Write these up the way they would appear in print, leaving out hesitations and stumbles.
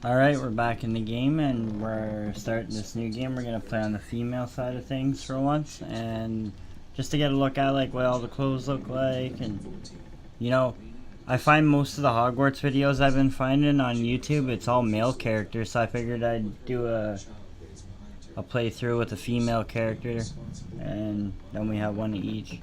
Alright, we're back in the game and we're starting this new game. We're gonna play on the female side of things for once, and just to get a look at like what all the clothes look like. And you know, I find most of the Hogwarts videos I've been finding on YouTube, it's all male characters, so I figured I'd do a playthrough with a female character, and then we have one each.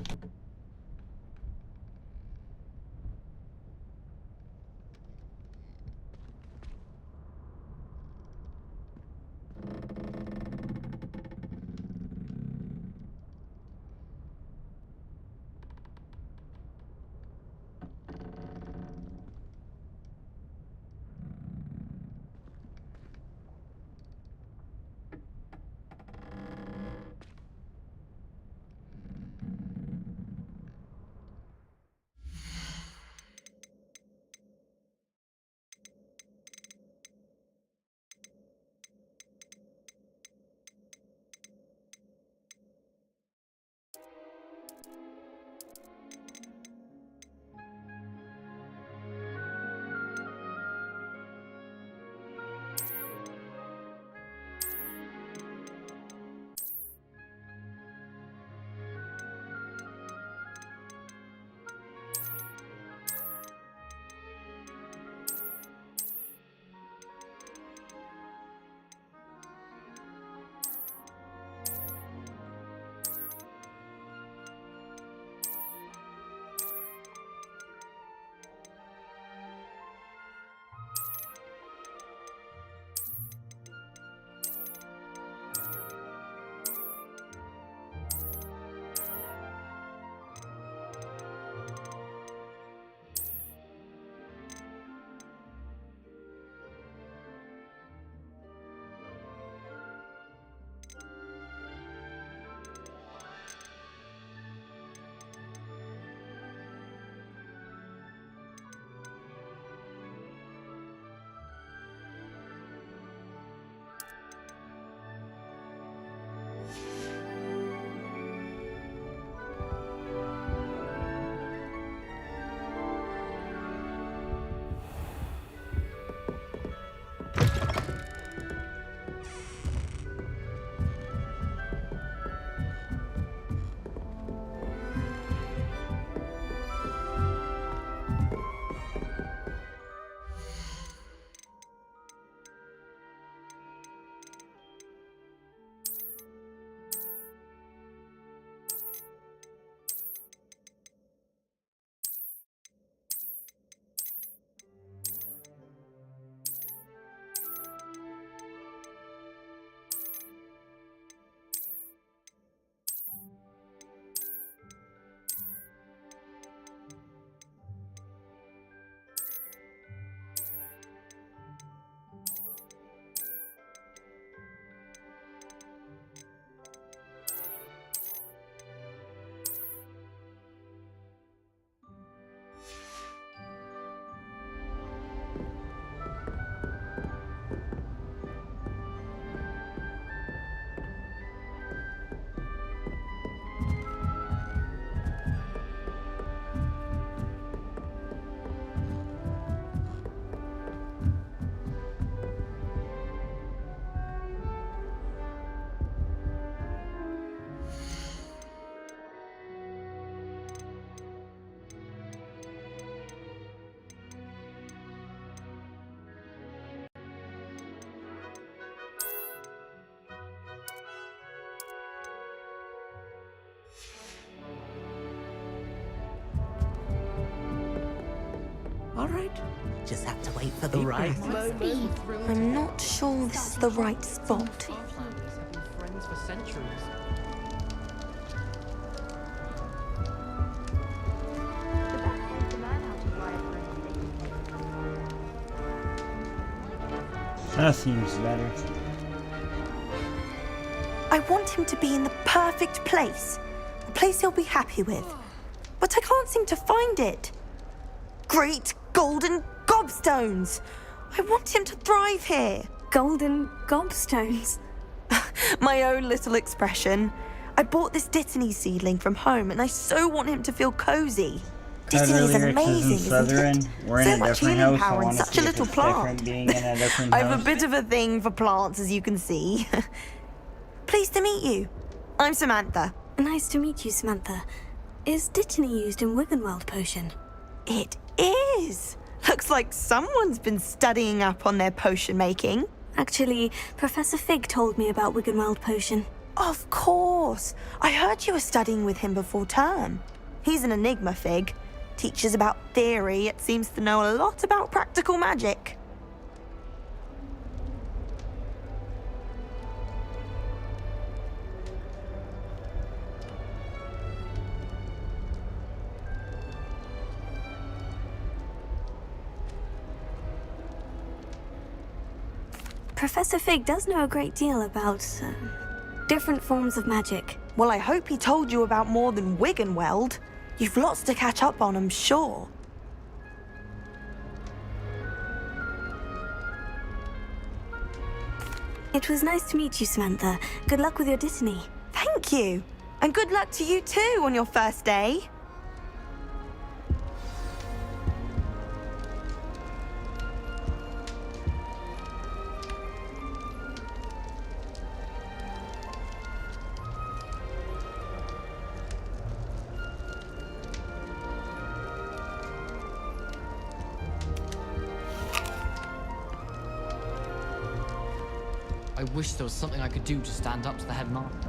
Alright, just have to wait for the right moment. I'm not sure this is the right spot. Friends for centuries. That seems better. I want him to be in the perfect place. A place he'll be happy with. But I can't seem to find it. Great golden gobstones! I want him to thrive here. Golden gobstones? My own little expression. I bought this Dittany seedling from home and I so want him to feel cozy. Dittany's Catullus amazing, is in isn't Slytherin. it? We're So in a much different healing house. I power in want to such see a if little it's plant. different being in a different I have a house. bit of a thing for plants, as you can see. Pleased to meet you. I'm Samantha. Nice to meet you, Samantha. Is Dittany used in Wiggenweld potion? It is. Looks like someone's been studying up on their potion making. Actually, Professor Fig told me about Wiggenweld potion. Of course. I heard you were studying with him before term. He's an enigma, Fig. Teaches about theory, yet seems to know a lot about practical magic. Professor Fig does know a great deal about different forms of magic. Well, I hope he told you about more than Wiggenweld. You've lots to catch up on, I'm sure. It was nice to meet you, Samantha. Good luck with your Dittany. Thank you. And good luck to you too on your first day. I wish there was something I could do to stand up to the headmaster.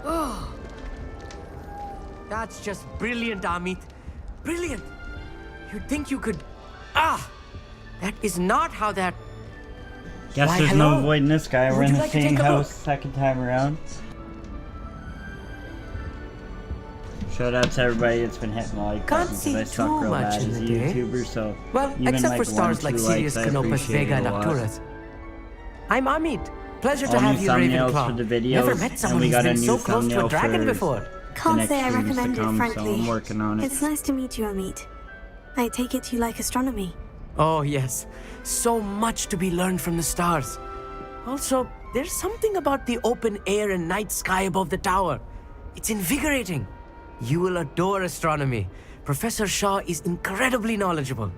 Oh, that's just brilliant, Amit. Brilliant. You'd think you could... Ah! That is not how that... Guess Why, there's hello? no avoiding this guy. We're Would in you the like to same take a house look? second time around. Shout out to everybody that's been hitting the like Can't button, see because I suck too real much bad in as a the day. YouTuber, so Well, even except like for stars like 1-2 Sirius, likes, I Canopus, appreciate Vega, it and a lot. Arcturus. I'm Amit. Pleasure to All have new you, thumbnails Ravenclaw. for the videos, Never met and someone we who's got a been new so close to thumbnail a dragon for before. Can't next say I streams to recommend come, it, so frankly. I'm working on it. It's nice to meet you, Amit. I take it you like astronomy. Oh, yes. So much to be learned from the stars. Also, there's something about the open air and night sky above the tower. It's invigorating. You will adore astronomy. Professor Shaw is incredibly knowledgeable.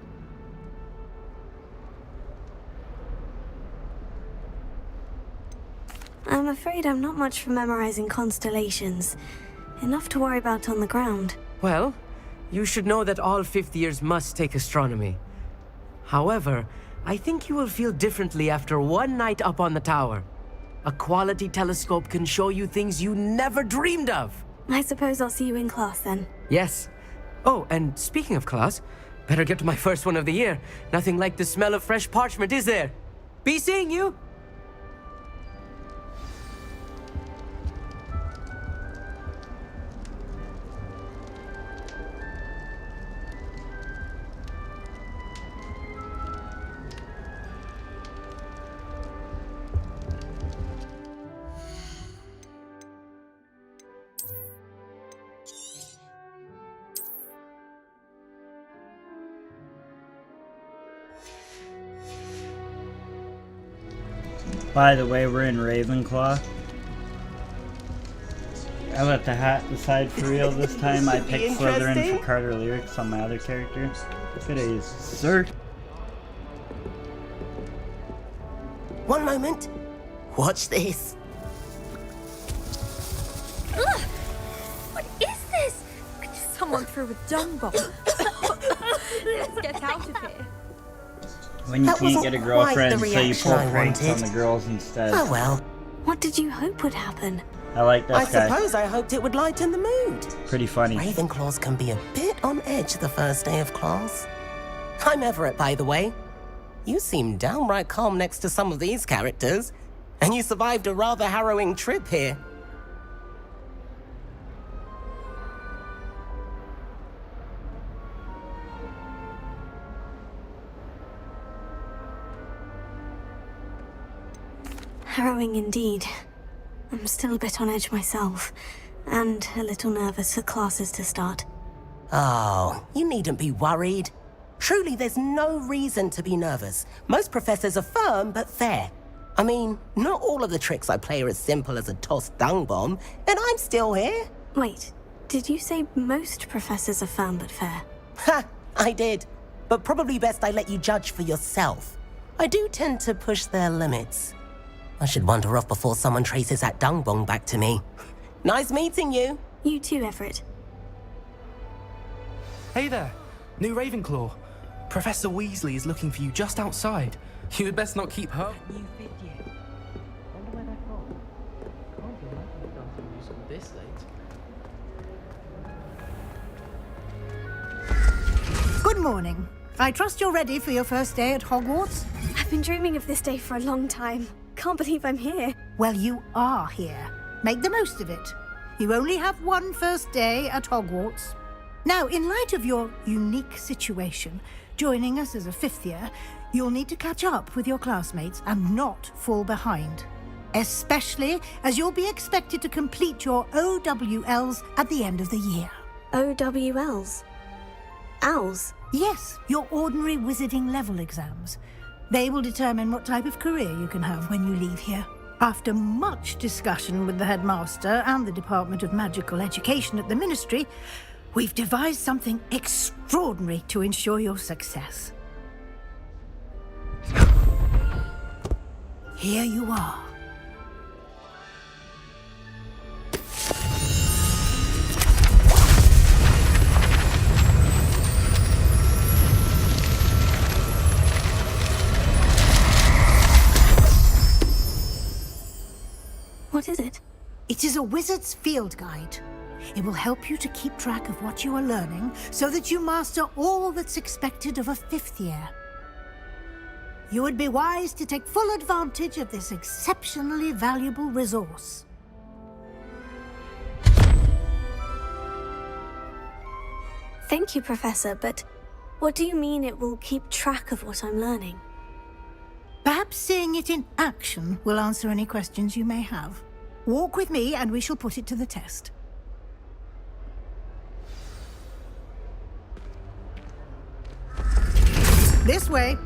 I'm afraid I'm not much for memorizing constellations. Enough to worry about on the ground. Well, you should know that all fifth years must take astronomy. However, I think you will feel differently after one night up on the tower. A quality telescope can show you things you never dreamed of. I suppose I'll see you in class then. Yes. Oh, and speaking of class, better get to my first one of the year. Nothing like the smell of fresh parchment, is there? Be seeing you! By the way, we're in Ravenclaw. I let the hat decide for real this time. I picked Slytherin Interesting. for Carter Lyrics on my other character. Good days, sir. One moment. Watch this. What is this? Someone threw a dung bomb. Let's get out of here. When you That can't wasn't get a quite girlfriend, the so you reaction pull I pranks on wanted. the girls instead. Oh well. What did you hope would happen? I like I this guy. suppose I hoped it would lighten the mood. Pretty funny. Ravenclaws can be a bit on edge the first day of class. I'm Everett, by the way. You seem downright calm next to some of these characters, and you survived a rather harrowing trip here. Harrowing indeed. I'm still a bit on edge myself, and a little nervous for classes to start. Oh, you needn't be worried. Truly, there's no reason to be nervous. Most professors are firm but fair. I mean, not all of the tricks I play are as simple as a tossed dung bomb, and I'm still here. Wait, Did you say most professors are firm but fair? Ha! I did. But probably best I let you judge for yourself. I do tend to push their limits. I should wander off before someone traces that dung bong back to me. Nice meeting you. You too, Everett. Hey there, new Ravenclaw. Professor Weasley is looking for you just outside. You had best not keep her. New fit yet? Wonder where they're from. Can't be imagine you've done something useful this late. Good morning. I trust you're ready for your first day at Hogwarts? I've been dreaming of this day for a long time. Can't believe I'm here. Well, you are here. Make the most of it. You only have one first day at Hogwarts. Now, in light of your unique situation, joining us as a fifth year, you'll need to catch up with your classmates and not fall behind. Especially as you'll be expected to complete your OWLs at the end of the year. OWLs? Owls? Yes, your ordinary wizarding level exams. They will determine what type of career you can have when you leave here. After much discussion with the headmaster and the Department of Magical Education at the Ministry, we've devised something extraordinary to ensure your success. Here you are. What is it? It is a wizard's field guide. It will help you to keep track of what you are learning so that you master all that's expected of a fifth year. You would be wise to take full advantage of this exceptionally valuable resource. Thank you, Professor, but what do you mean it will keep track of what I'm learning? Perhaps seeing it in action will answer any questions you may have. Walk with me and we shall put it to the test. This way.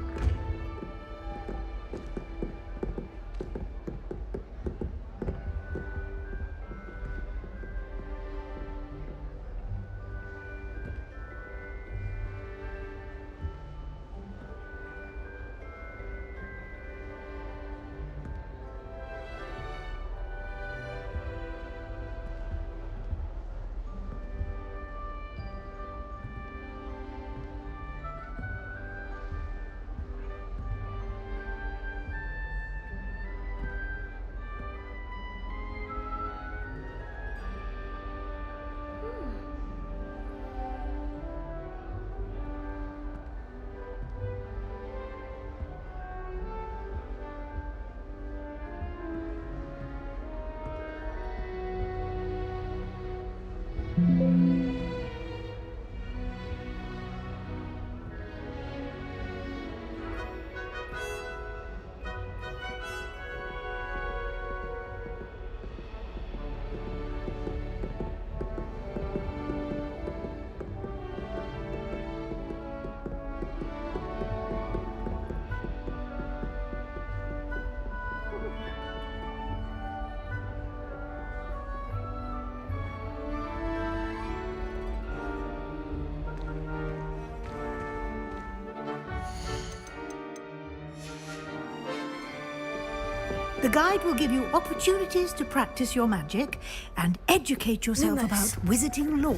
The guide will give you opportunities to practice your magic and educate yourself Lumos. about wizarding lore.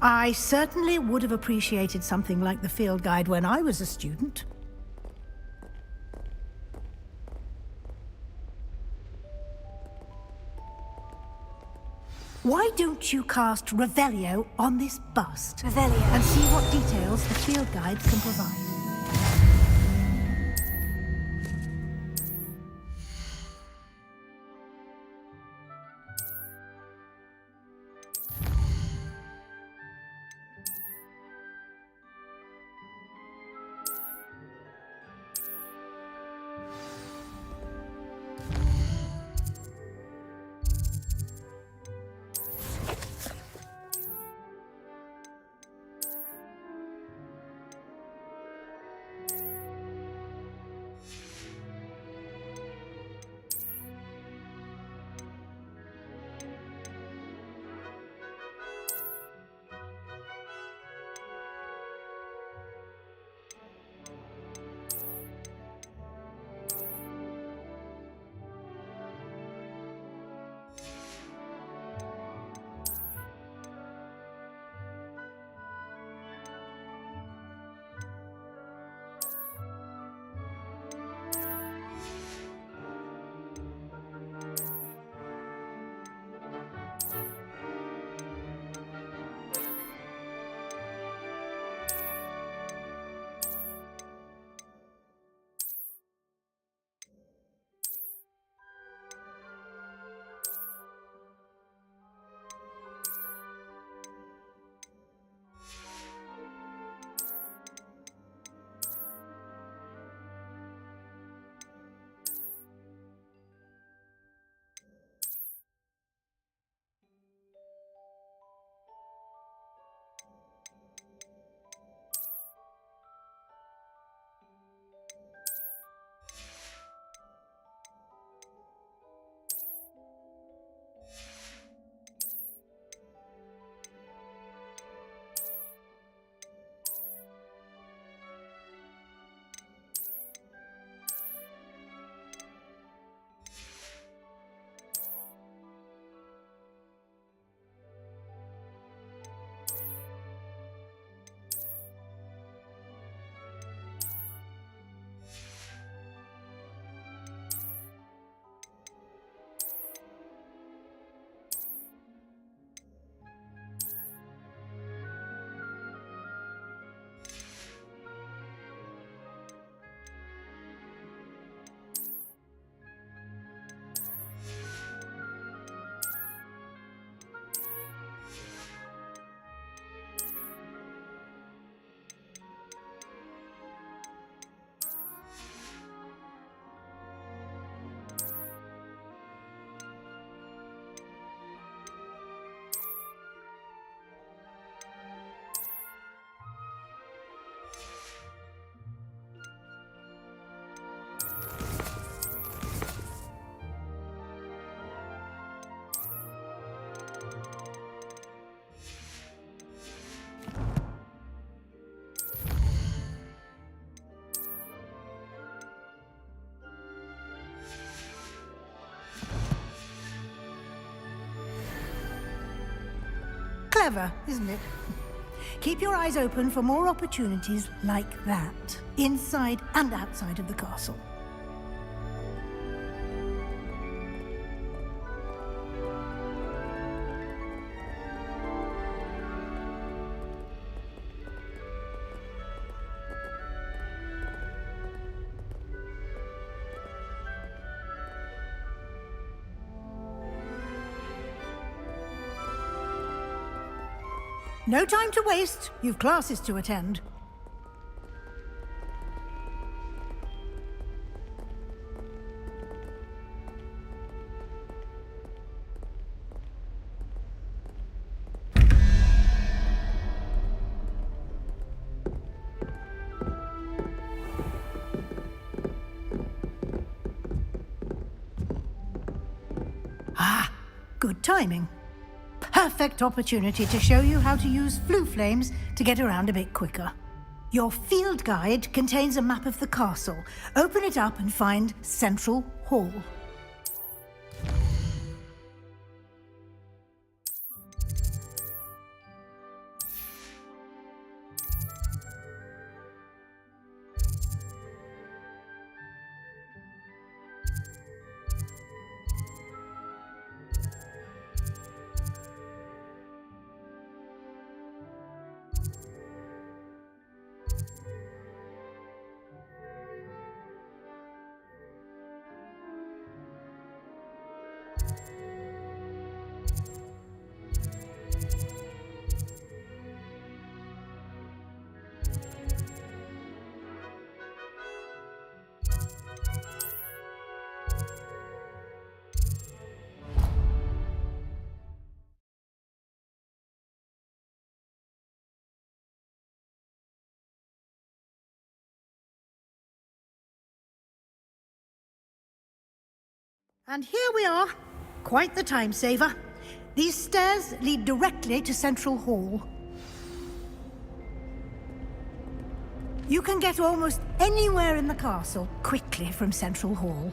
I certainly would have appreciated something like the field guide when I was a student. Why don't you cast Revelio on this bust? Revelio. And see what details the field guides can provide. Clever, isn't it? Keep your eyes open for more opportunities like that, inside and outside of the castle. No time to waste. You've classes to attend. Ah, good timing. Perfect opportunity to show you how to use flue flames to get around a bit quicker. Your field guide contains a map of the castle. Open it up and find Central Hall. And here we are. Quite the time saver. These stairs lead directly to Central Hall. You can get almost anywhere in the castle quickly from Central Hall.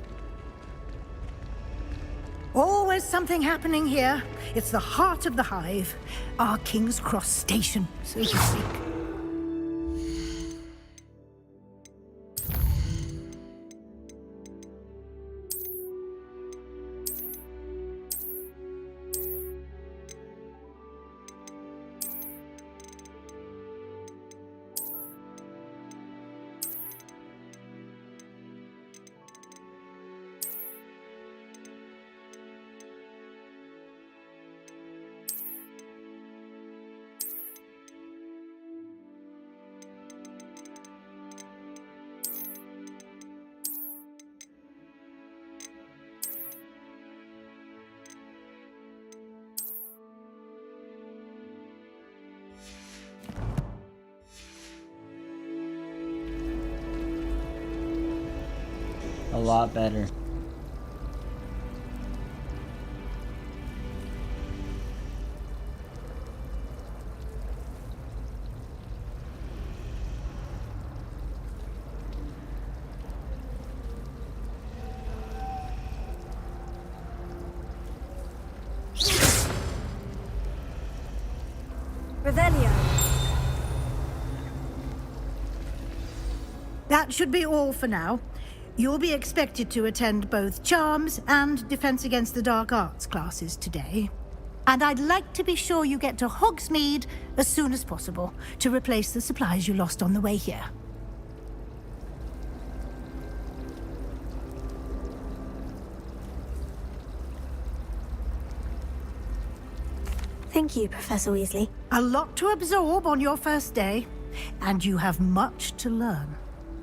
Always something happening here. It's the heart of the hive. Our King's Cross station, so to speak. A lot better. Revelio. That should be all for now. You'll be expected to attend both Charms and Defense Against the Dark Arts classes today. And I'd like to be sure you get to Hogsmeade as soon as possible to replace the supplies you lost on the way here. Thank you, Professor Weasley. A lot to absorb on your first day, and you have much to learn.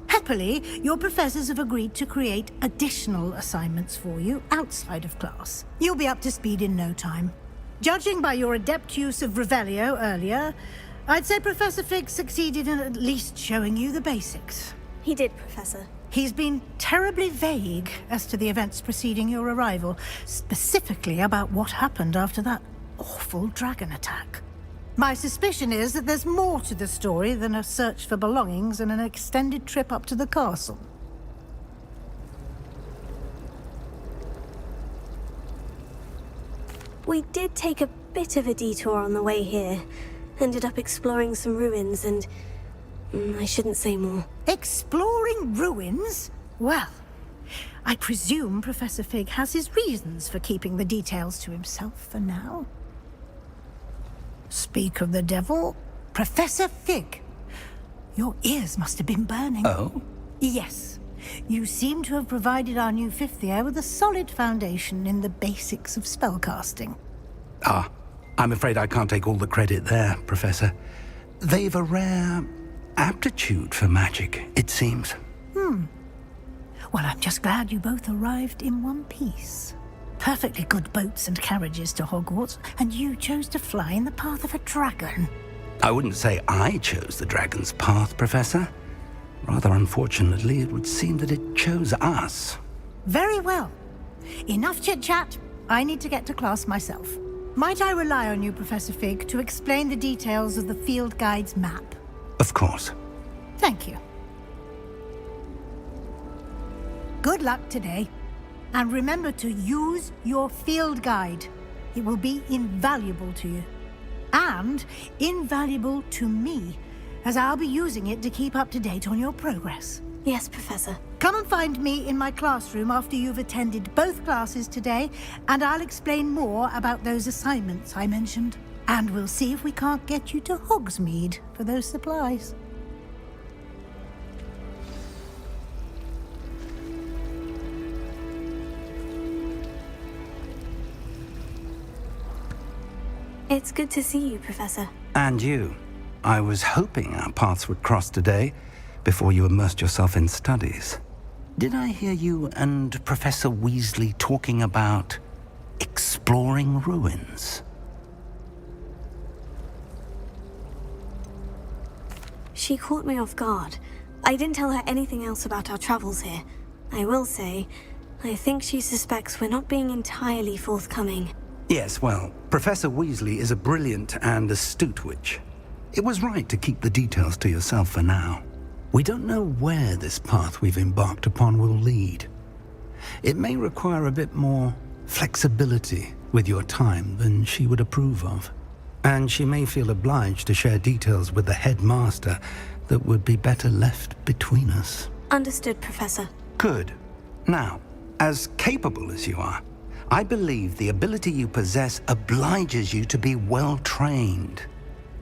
Happily, your professors have agreed to create additional assignments for you outside of class. You'll be up to speed in no time. Judging by your adept use of Revelio earlier, I'd say Professor Fig succeeded in at least showing you the basics. He did, Professor. He's been terribly vague as to the events preceding your arrival, specifically about what happened after that awful dragon attack. My suspicion is that there's more to the story than a search for belongings and an extended trip up to the castle. We did take a bit of a detour on the way here. Ended up exploring some ruins and... I shouldn't say more. Exploring ruins? Well, I presume Professor Fig has his reasons for keeping the details to himself for now. Speak of the devil, Professor Fig. Your ears must have been burning. Oh? Yes. You seem to have provided our new fifth year with a solid foundation in the basics of spellcasting. Ah, I'm afraid I can't take all the credit there, Professor. They've a rare aptitude for magic, it seems. Well, I'm just glad you both arrived in one piece. Perfectly good boats and carriages to Hogwarts, and you chose to fly in the path of a dragon. I wouldn't say I chose the dragon's path, Professor. Rather unfortunately, it would seem that it chose us. Very well. Enough chit-chat. I need to get to class myself. Might I rely on you, Professor Fig, to explain the details of the field guide's map? Of course. Thank you. Good luck today. And remember to use your field guide. It will be invaluable to you. And invaluable to me, as I'll be using it to keep up to date on your progress. Yes, Professor. Come and find me in my classroom after you've attended both classes today, and I'll explain more about those assignments I mentioned. And we'll see if we can't get you to Hogsmeade for those supplies. It's good to see you, Professor. And you. I was hoping our paths would cross today, before you immersed yourself in studies. Did I hear you and Professor Weasley talking about exploring ruins? She caught me off guard. I didn't tell her anything else about our travels here. I will say, I think she suspects we're not being entirely forthcoming. Yes, well, Professor Weasley is a brilliant and astute witch. It was right to keep the details to yourself for now. We don't know where this path we've embarked upon will lead. It may require a bit more flexibility with your time than she would approve of. And she may feel obliged to share details with the headmaster that would be better left between us. Understood, Professor. Good. Now, as capable as you are, I believe the ability you possess obliges you to be well-trained.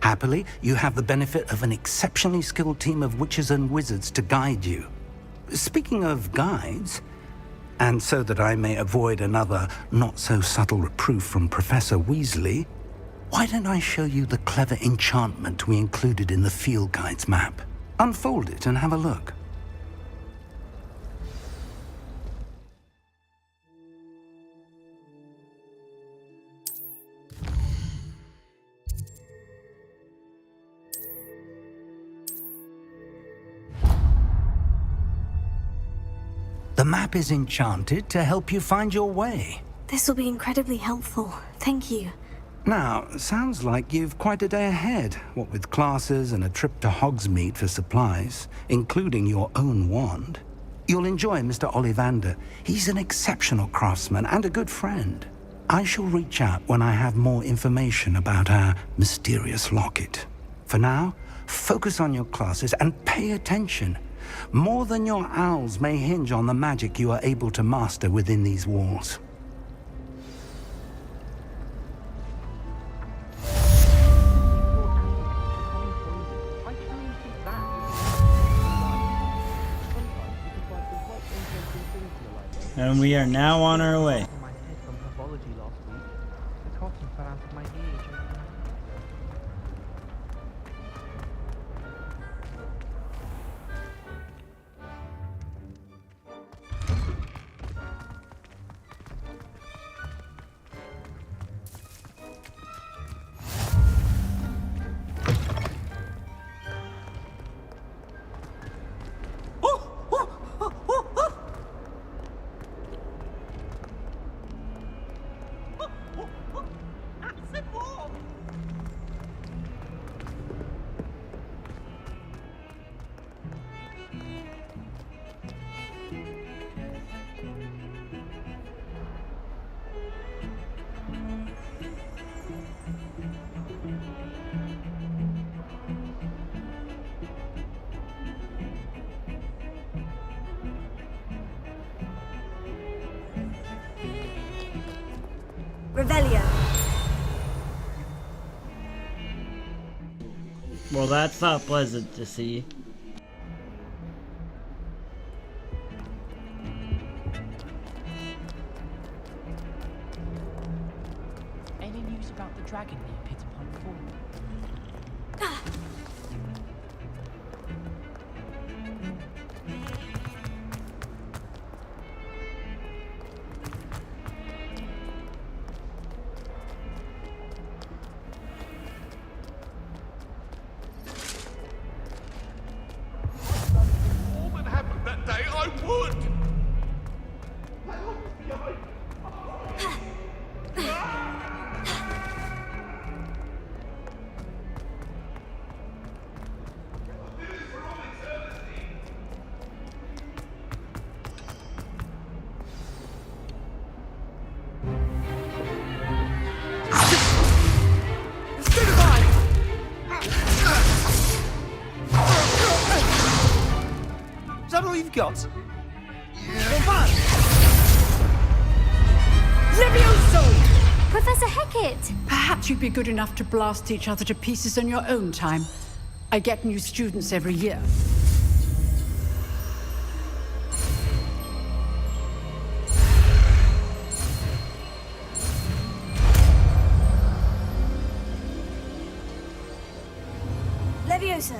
Happily, you have the benefit of an exceptionally skilled team of witches and wizards to guide you. Speaking of guides, and so that I may avoid another not-so-subtle reproof from Professor Weasley, why don't I show you the clever enchantment we included in the field guide's map? Unfold it and have a look. The map is enchanted to help you find your way. This will be incredibly helpful. Thank you. Now, sounds like you've quite a day ahead, what with classes and a trip to Hogsmeade for supplies, including your own wand. You'll enjoy Mr. Ollivander. He's an exceptional craftsman and a good friend. I shall reach out when I have more information about our mysterious locket. For now, focus on your classes and pay attention. More than your owls may hinge on the magic you are able to master within these walls. And we are now on our way. Revelio. Well, that's not pleasant to see. Any news about the dragon near Pit upon Fall? All that happened that day, I would! Is that all you've got? Levioso! Professor Hecat! Perhaps you'd be good enough to blast each other to pieces on your own time. I get new students every year. Levioso.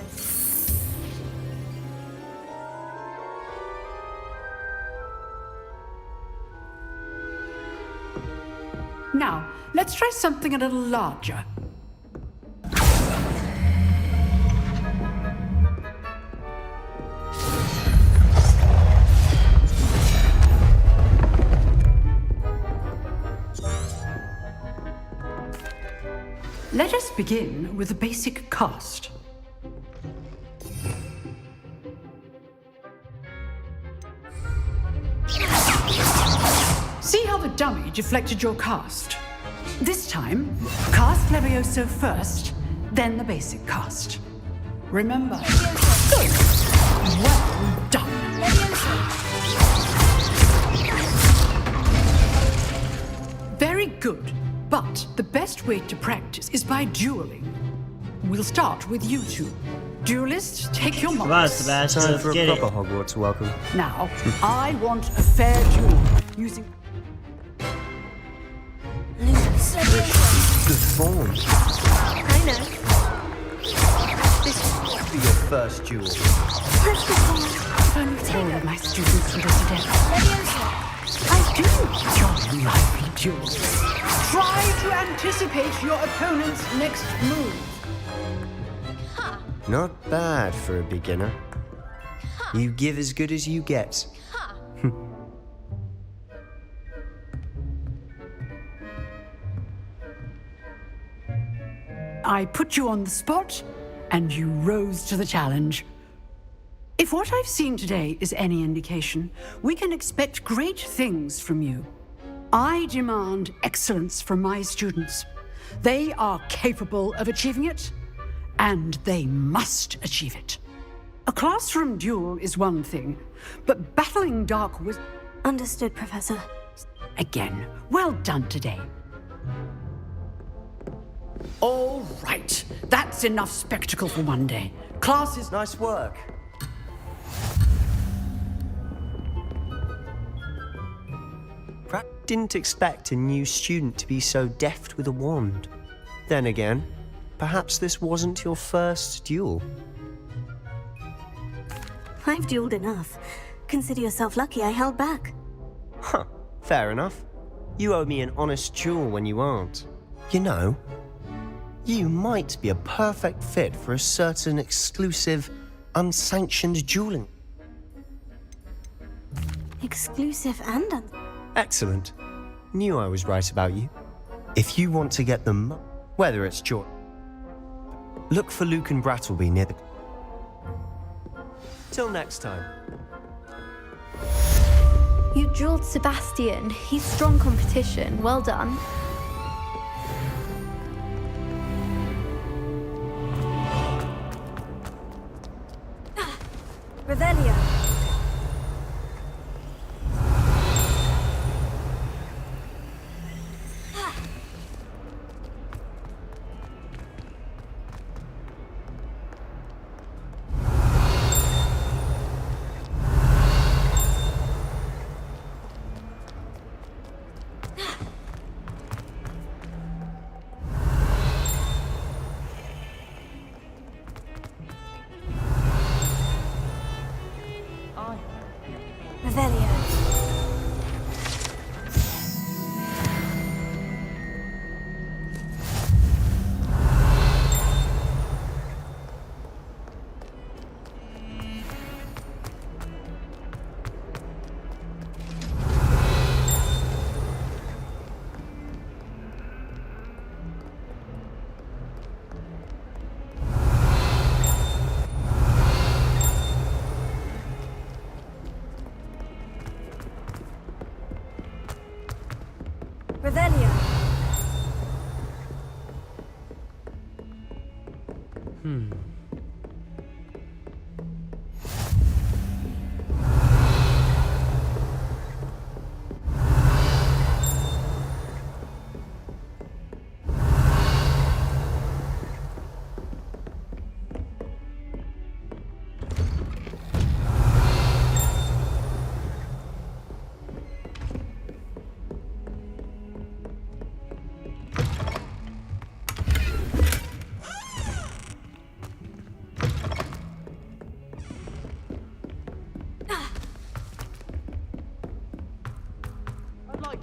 Now, let's try something a little larger. Let us begin with the basic cast. See how the dummy deflected your cast? This time, cast Levioso first, then the basic cast. Remember. Good. Well done. Very good. But the best way to practice is by dueling. We'll start with you two. Duelists, take your Come on, marks. Sebastian, Time let's for a get it. proper Hogwarts welcome. Now, I want a fair duel using. Good form. I know. This must be your first duel. If only all of my students were this adept. I do enjoy lively duels. Try to anticipate your opponent's next move. Not bad for a beginner. You give as good as you get. I put you on the spot, and you rose to the challenge. If what I've seen today is any indication, we can expect great things from you. I demand excellence from my students. They are capable of achieving it, and they must achieve it. A classroom duel is one thing, but battling dark was... Understood, Professor. Again, well done today. All right, that's enough spectacle for one day. Class is... Nice work. Perhaps didn't expect a new student to be so deft with a wand. Then again, perhaps this wasn't your first duel. I've dueled enough. Consider yourself lucky I held back. Huh, fair enough. You owe me an honest duel when you aren't. You know, you might be a perfect fit for a certain exclusive, unsanctioned dueling. Exclusive and Excellent. Knew I was right about you. If you want to get them, whether it's joy, look for Luke and Brattleby near the... Till next time. You drilled Sebastian. He's strong competition. Well done. Revelio.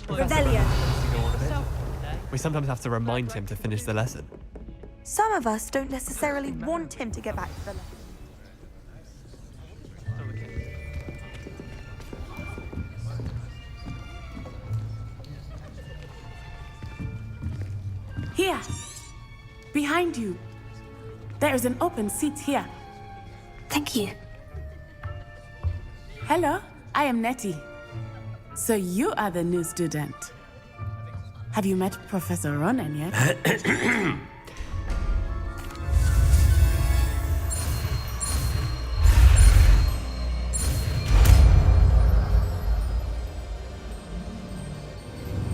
Revelio. We sometimes have to remind him to finish the lesson. Some of us don't necessarily want him to get back to the lesson. Here. Behind you. There is an open seat here. Thank you. Hello, I am Nettie. So you are the new student. Have you met Professor Ronan yet?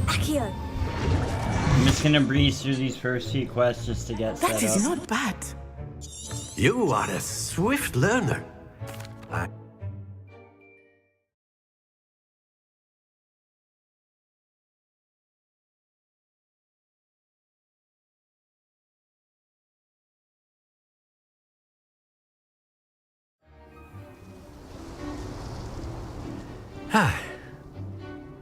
Accio. I'm just gonna breeze through these first few quests just to get set up. That is not bad. You are a swift learner.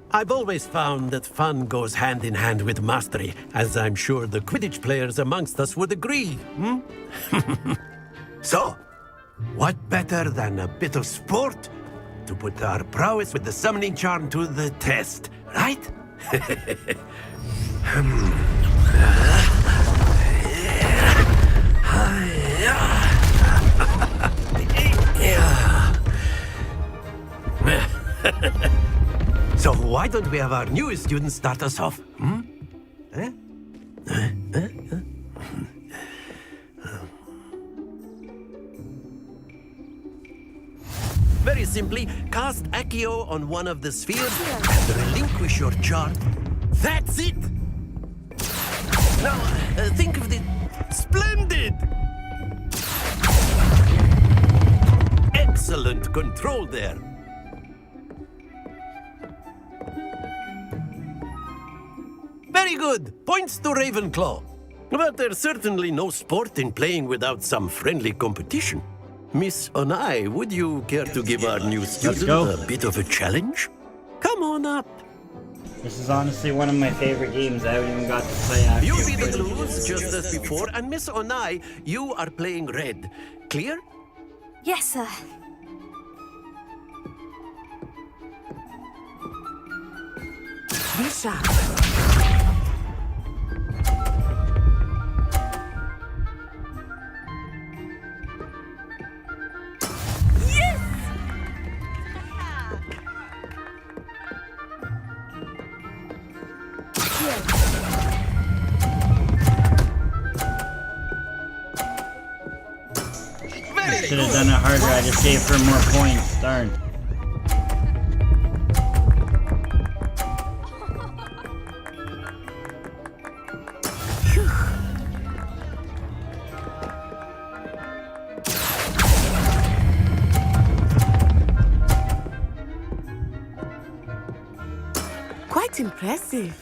I've always found that fun goes hand in hand with mastery, as I'm sure the Quidditch players amongst us would agree, So, what better than a bit of sport to put our prowess with the summoning charm to the test, right? So why don't we have our newest student start us off? Very simply, cast Accio on one of the spheres and relinquish your charm. That's it! Now, think of the... Splendid! Excellent control there. Very good. Points to Ravenclaw. But there's certainly no sport in playing without some friendly competition. Miss Onai, would you care to give our new student a bit of a challenge? Come on up. This is honestly one of my favorite games. I haven't even got to play after. You be the blues, just as before, and Miss Onai, you are playing red. Clear? Yes, sir. Be sharp. Should have done it harder. I just gave her more points. Darn. Quite impressive.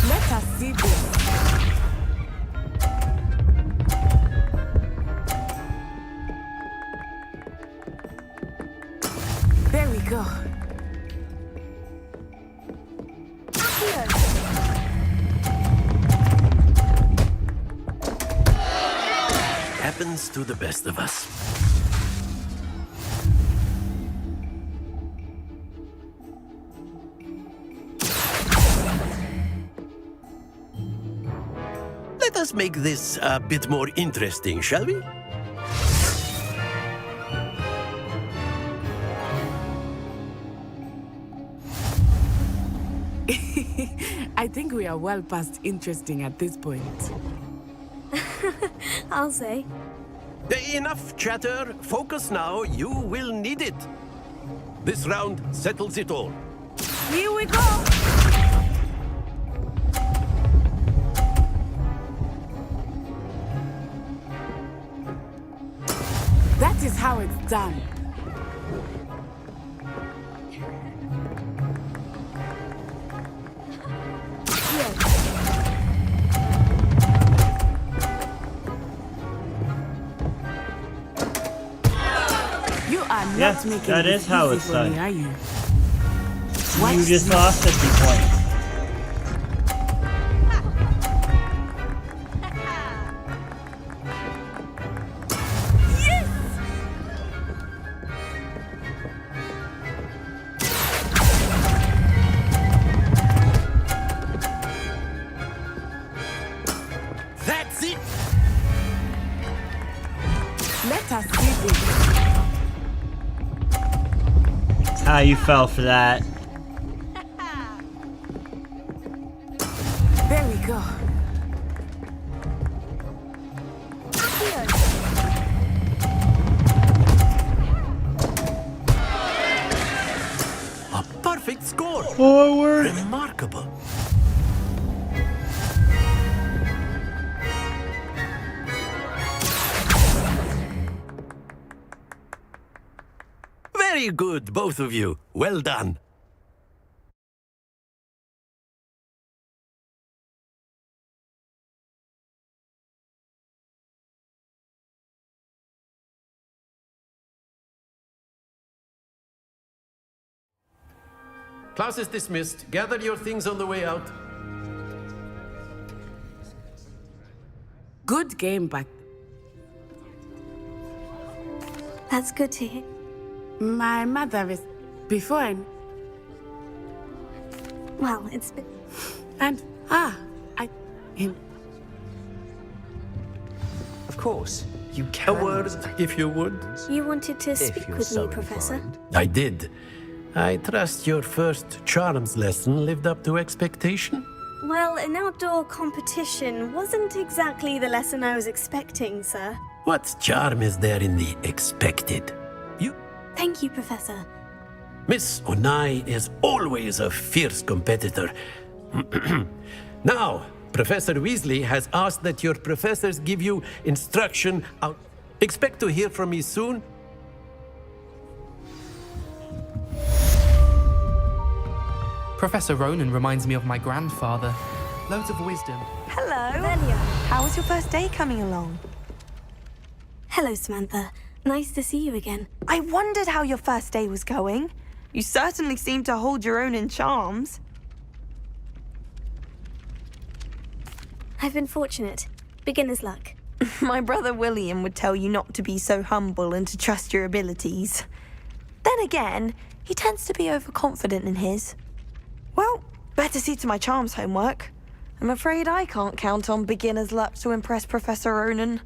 Let us see this. There we go. Happens to the best of us. Let us make this a bit more interesting, shall we? I think we are well past interesting at this point. I'll say. Enough chatter. Focus now. You will need it. This round settles it all. Here we go! That is how it's done. You are not Yes, making that this is how easy it's for done. me, are you? You just lost 50 points. That's it. Let us see this. Ah, you fell for that. There we go. A perfect score. Forward. Remarkable. Very good, both of you. Well done. Class is dismissed. Gather your things on the way out. Good game back. That's good to hear. My mother is before and Well, it's been... Of course, you A can. word, if you would. You wanted to If speak you're with so me, Professor? inclined. I did. I trust your first charms lesson lived up to expectation. Well, an outdoor competition wasn't exactly the lesson I was expecting, sir. What charm is there in the expected? Thank you, Professor. Miss Onai is always a fierce competitor. Now, Professor Weasley has asked that your professors give you instruction out. Expect to hear from me soon. Professor Ronan reminds me of my grandfather. Loads of wisdom. Hello. Velia. How was your first day coming along? Hello, Samantha. Nice to see you again. I wondered how your first day was going. You certainly seem to hold your own in charms. I've been fortunate. Beginner's luck. My brother William would tell you not to be so humble and to trust your abilities. Then again, he tends to be overconfident in his. Well, better see to my charms homework. I'm afraid I can't count on beginner's luck to impress Professor Ronan.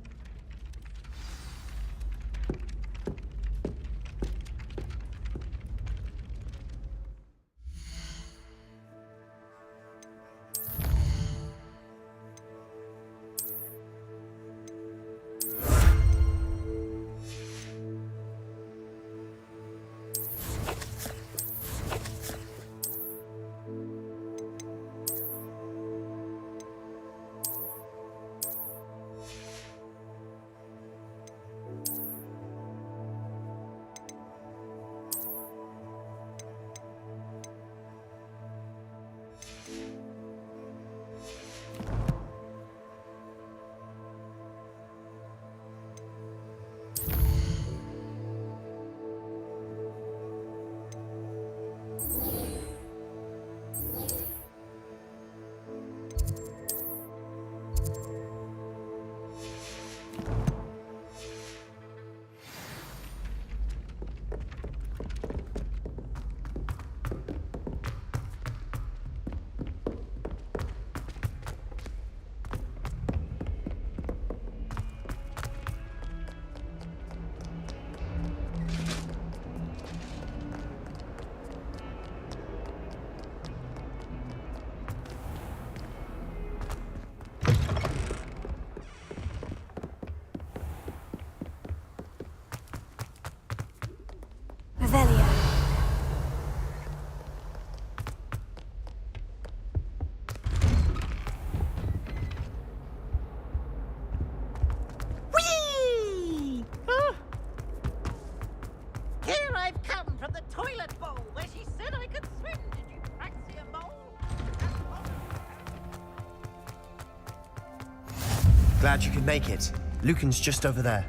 Glad you could make it. Lucan's just over there.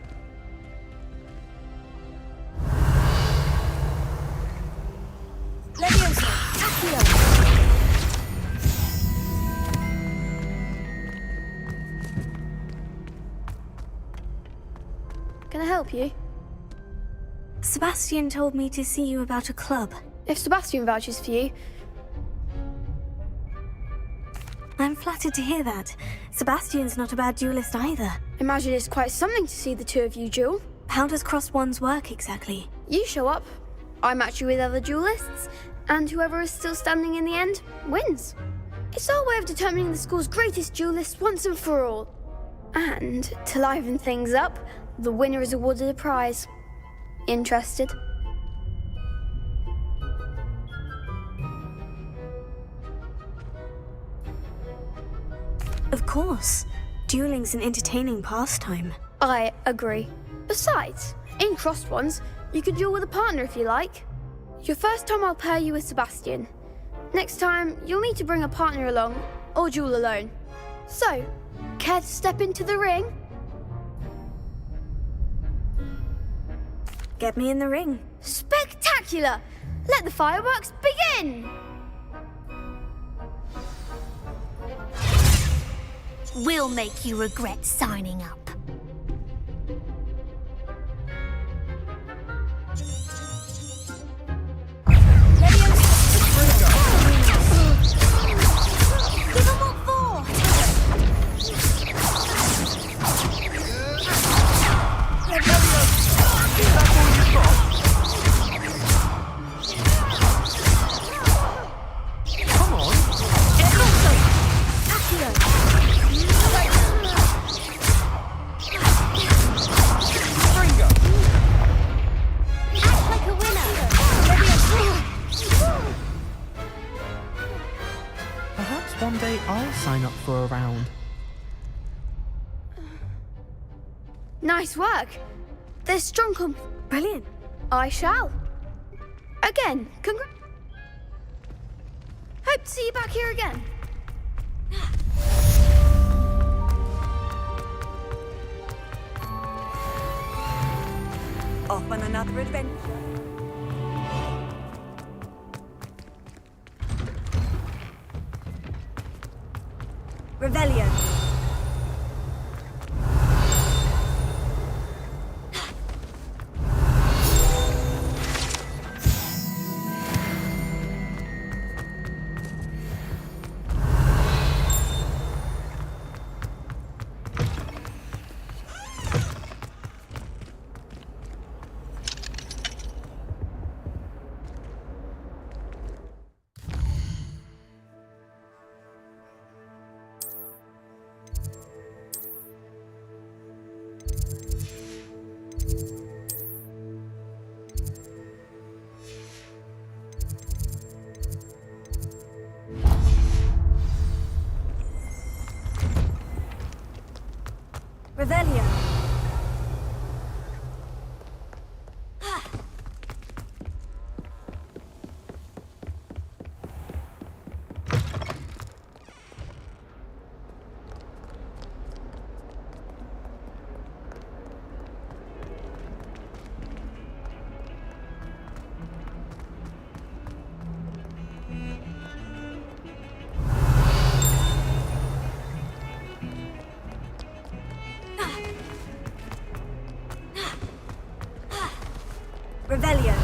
Can I help you? Sebastian told me to see you about a club. If Sebastian vouches for you. I'm flattered to hear that. Sebastian's not a bad duelist either. Imagine it's quite something to see the two of you duel. How does cross ones work exactly? You show up, I match you with other duelists, and whoever is still standing in the end wins. It's our way of determining the school's greatest duelist once and for all. And to liven things up, the winner is awarded a prize. Interested? Of course. Dueling's an entertaining pastime. I agree. Besides, in crossed ones, you could duel with a partner if you like. Your first time I'll pair you with Sebastian. Next time, you'll need to bring a partner along, or duel alone. So, care to step into the ring? Get me in the ring. Spectacular! Let the fireworks begin! We'll make you regret signing up. Give 'em what for! Come on! Act like a winner! Perhaps one day I'll sign up for a round. Nice work. There's strong Brilliant. I shall. Again, Hope to see you back here again. Off on another adventure. Revelio. Revelio. Revelio.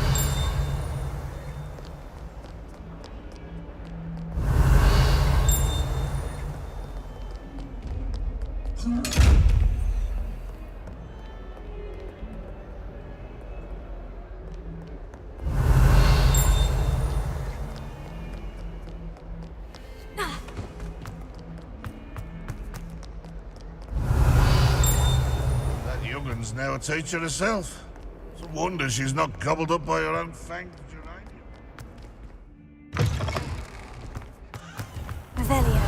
That young'un's now a teacher herself. It's a wonder she's not gobbled up by her own fanged geranium. Revelio.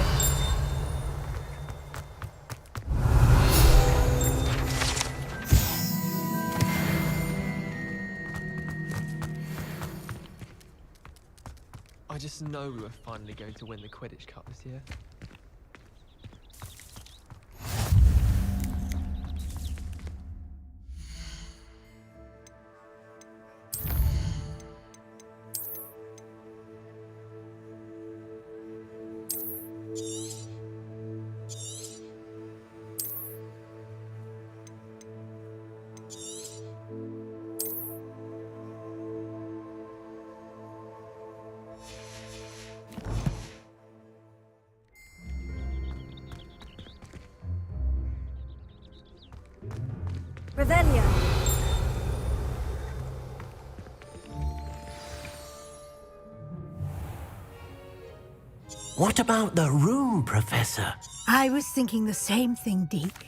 I just know we were finally going to win the Quidditch Cup this year. Revelio. What about the room, Professor? I was thinking the same thing, Deke.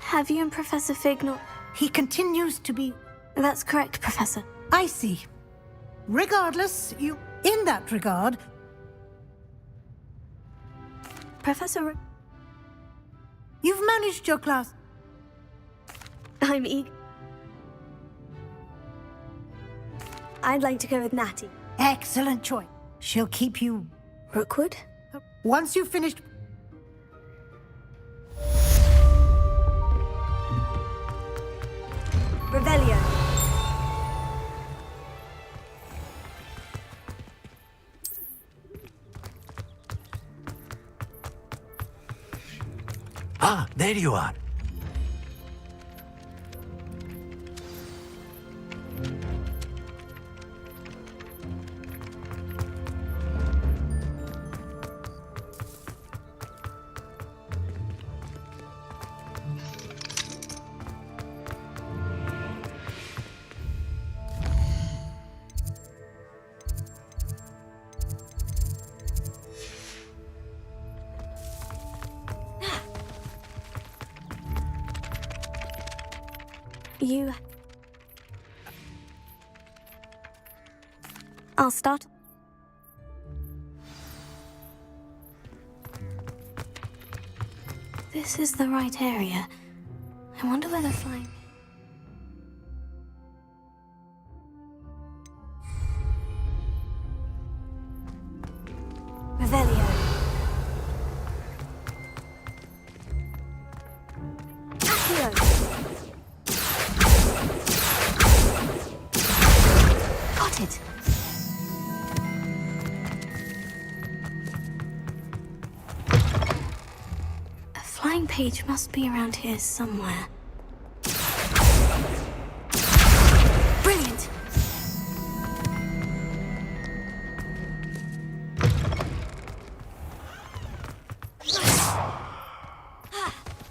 Have you and Professor Fig not... He continues to be... That's correct, Professor. I see. Regardless, in that regard... Professor... You've managed your class. I'm eager. I'd like to go with Natty. Excellent choice. She'll keep you... Rookwood? Once you've finished... Revelio. Ah, there you are. You... I'll start. This is the right area. I wonder where they're flying. Revelio. Got it. A flying page must be around here somewhere. Brilliant.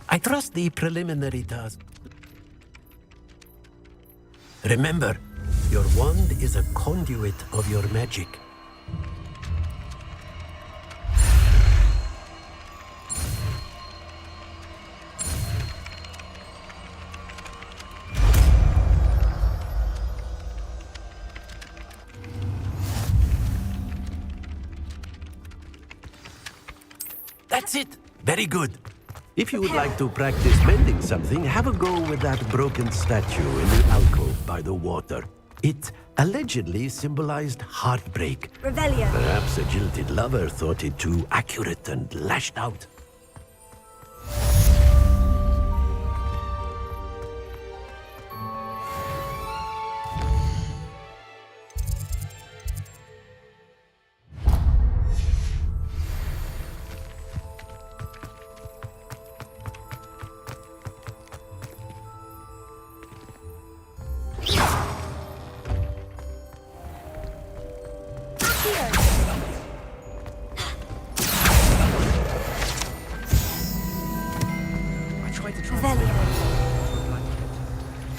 I trust the preliminary task. Remember, your wand is a conduit of your magic. That's it! Very good. If you would like to practice mending something, have a go with that broken statue in the alcove by the water. It allegedly symbolized heartbreak. Revelio. Perhaps a jilted lover thought it too accurate and lashed out.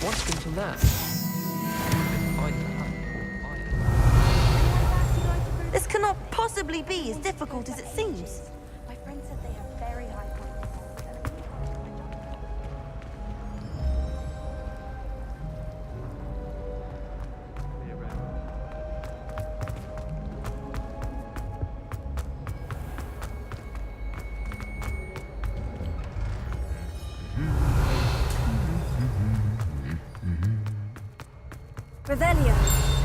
What's until that? This cannot possibly be as difficult as it seems. My friend said they have very high Revelio.